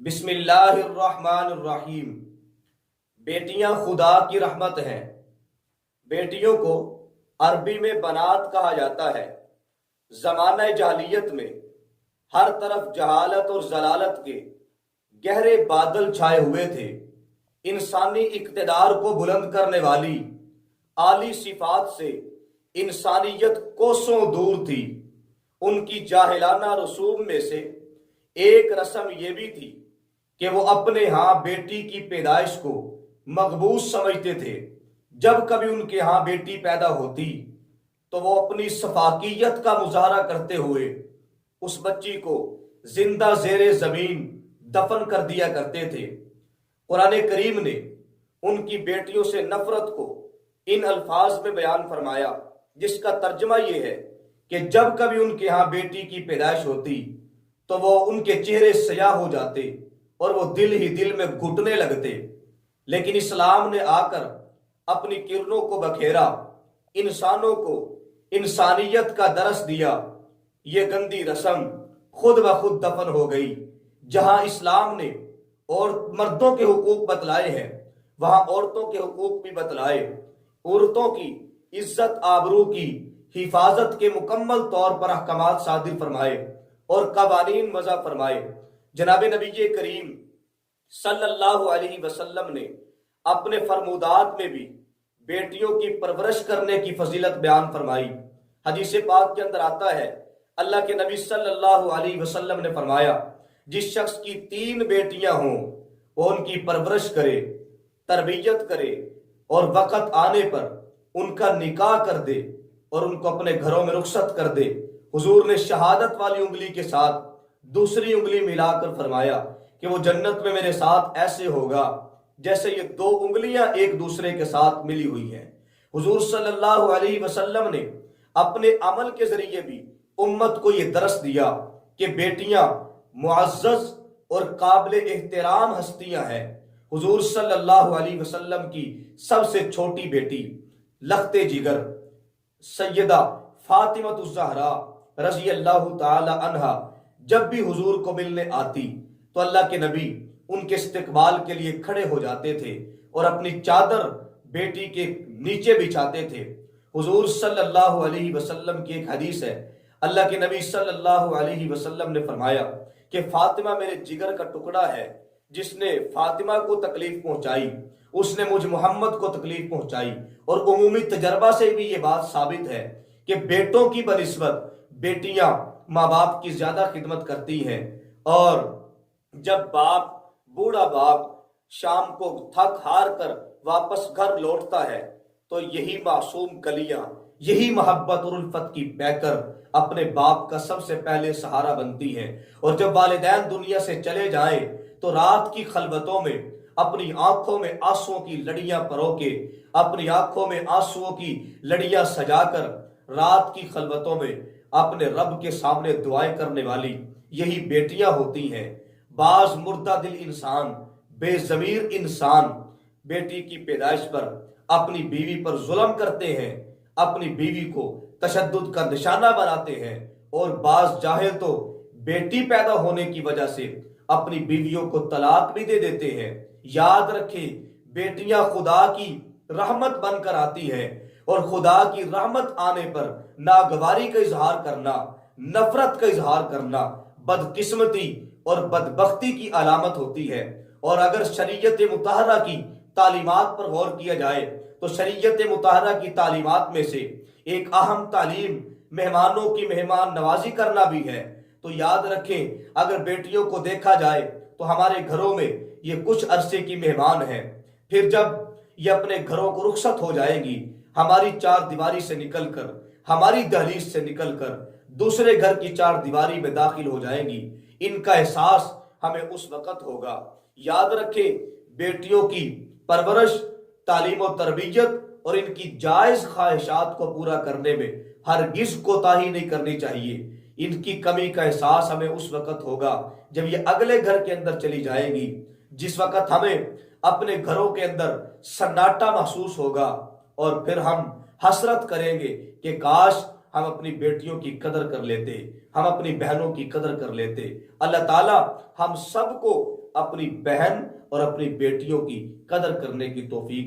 بسم اللہ الرحمن الرحیم۔ بیٹیاں خدا کی رحمت ہیں۔ بیٹیوں کو عربی میں بنات کہا جاتا ہے۔ زمانہ جاہلیت میں ہر طرف جہالت اور ضلالت کے گہرے بادل چھائے ہوئے تھے۔ انسانی اقتدار کو بلند کرنے والی اعلی صفات سے انسانیت کوسوں دور تھی۔ ان کی جاہلانہ رسوم میں سے ایک رسم یہ بھی تھی کہ وہ اپنے ہاں بیٹی کی پیدائش کو مقبوض سمجھتے تھے۔ جب کبھی ان کے ہاں بیٹی پیدا ہوتی تو وہ اپنی سفاکیت کا مظاہرہ کرتے ہوئے اس بچی کو زندہ زیر زمین دفن کر دیا کرتے تھے۔ قرآن کریم نے ان کی بیٹیوں سے نفرت کو ان الفاظ میں بیان فرمایا، جس کا ترجمہ یہ ہے کہ جب کبھی ان کے ہاں بیٹی کی پیدائش ہوتی تو وہ ان کے چہرے سیاہ ہو جاتے اور وہ دل ہی دل میں گھٹنے لگتے۔ لیکن اسلام نے آ کر اپنی کرنوں کو بکھیرا، انسانوں کو انسانیت کا درس دیا۔ یہ گندی رسم خود بخود دفن ہو گئی۔ جہاں اسلام نے اور مردوں کے حقوق بتلائے ہیں، وہاں عورتوں کے حقوق بھی بتلائے۔ عورتوں کی عزت آبرو کی حفاظت کے مکمل طور پر احکامات صادر فرمائے اور قوانین وضع فرمائے۔ جناب نبی کریم صلی اللہ علیہ وسلم نے اپنے فرمودات میں بھی بیٹیوں کی پرورش کرنے کی فضیلت بیان فرمائی۔ حدیث پاک کے اندر آتا ہے، اللہ کے نبی صلی اللہ علیہ وسلم نے فرمایا، جس شخص کی 3 بیٹیاں ہوں وہ ان کی پرورش کرے، تربیت کرے اور وقت آنے پر ان کا نکاح کر دے اور ان کو اپنے گھروں میں رخصت کر دے۔ حضور نے شہادت والی انگلی کے ساتھ دوسری انگلی ملا کر فرمایا کہ وہ جنت میں میرے ساتھ ایسے ہوگا جیسے یہ 2 انگلیاں ایک دوسرے کے ساتھ ملی ہوئی ہیں۔ حضور صلی اللہ علیہ وسلم نے اپنے عمل کے ذریعے بھی امت کو یہ درس دیا کہ بیٹیاں معزز اور قابل احترام ہستیاں ہیں۔ حضور صلی اللہ علیہ وسلم کی سب سے چھوٹی بیٹی لخت جگر سیدہ فاطمہ الزہراء رضی اللہ تعالی عنہا جب بھی حضور کو ملنے آتی تو اللہ کے نبی ان کے استقبال کے لیے کھڑے ہو جاتے تھے اور اپنی چادر بیٹی کے نیچے بچھاتے تھے۔ حضور صلی اللہ علیہ وسلم کی ایک حدیث ہے، اللہ کے نبی صلی اللہ علیہ وسلم نے فرمایا کہ فاطمہ میرے جگر کا ٹکڑا ہے۔ جس نے فاطمہ کو تکلیف پہنچائی اس نے مجھ محمد کو تکلیف پہنچائی۔ اور عمومی تجربہ سے بھی یہ بات ثابت ہے کہ بیٹوں کی بنسبت بیٹیاں ماں باپ کی زیادہ خدمت کرتی ہیں۔ اور جب بوڑھا باپ شام کو تھک ہار کر واپس گھر لوٹتا ہے تو یہی معصوم کلیاں، یہی محبت اور الفت کی پیکر اپنے باپ کا سب سے پہلے سہارا بنتی ہیں۔ اور جب والدین دنیا سے چلے جائیں تو رات کی خلوتوں میں اپنی آنکھوں میں آنسوؤں کی لڑیاں پرو کے، اپنی آنکھوں میں آنسوؤں کی لڑیاں سجا کر رات کی خلوتوں میں اپنے رب کے سامنے دعائیں کرنے والی یہی بیٹیاں ہوتی ہیں۔ بعض مردہ دل انسان، بے ضمیر انسان بیٹی کی پیدائش پر اپنی بیوی پر ظلم کرتے ہیں، اپنی بیوی کو تشدد کا نشانہ بناتے ہیں، اور بعض جاہل تو بیٹی پیدا ہونے کی وجہ سے اپنی بیویوں کو طلاق بھی دے دیتے ہیں۔ یاد رکھیں، بیٹیاں خدا کی رحمت بن کر آتی ہیں، اور خدا کی رحمت آنے پر ناگواری کا اظہار کرنا، نفرت کا اظہار کرنا بدقسمتی اور بدبختی کی علامت ہوتی ہے۔ اور اگر شریعت مطہرہ کی تعلیمات پر غور کیا جائے تو شریعت مطہرہ کی تعلیمات میں سے ایک اہم تعلیم مہمانوں کی مہمان نوازی کرنا بھی ہے۔ تو یاد رکھیں، اگر بیٹیوں کو دیکھا جائے تو ہمارے گھروں میں یہ کچھ عرصے کی مہمان ہیں، پھر جب یہ اپنے گھروں کو رخصت ہو جائے گی، ہماری 4 دیواری سے نکل کر، ہماری دہلیز سے نکل کر دوسرے گھر کی 4 دیواری میں داخل ہو جائیں گی۔ ان کا احساس ہمیں اس وقت ہوگا۔ یاد رکھیں، بیٹیوں کی پرورش، تعلیم و تربیت اور ان کی جائز خواہشات کو پورا کرنے میں ہرگز کوتاہی نہیں کرنی چاہیے۔ ان کی کمی کا احساس ہمیں اس وقت ہوگا جب یہ اگلے گھر کے اندر چلی جائیں گی، جس وقت ہمیں اپنے گھروں کے اندر سناٹا محسوس ہوگا، اور پھر ہم حسرت کریں گے کہ کاش ہم اپنی بیٹیوں کی قدر کر لیتے، ہم اپنی بہنوں کی قدر کر لیتے۔ اللہ تعالی ہم سب کو اپنی بہن اور اپنی بیٹیوں کی قدر کرنے کی توفیق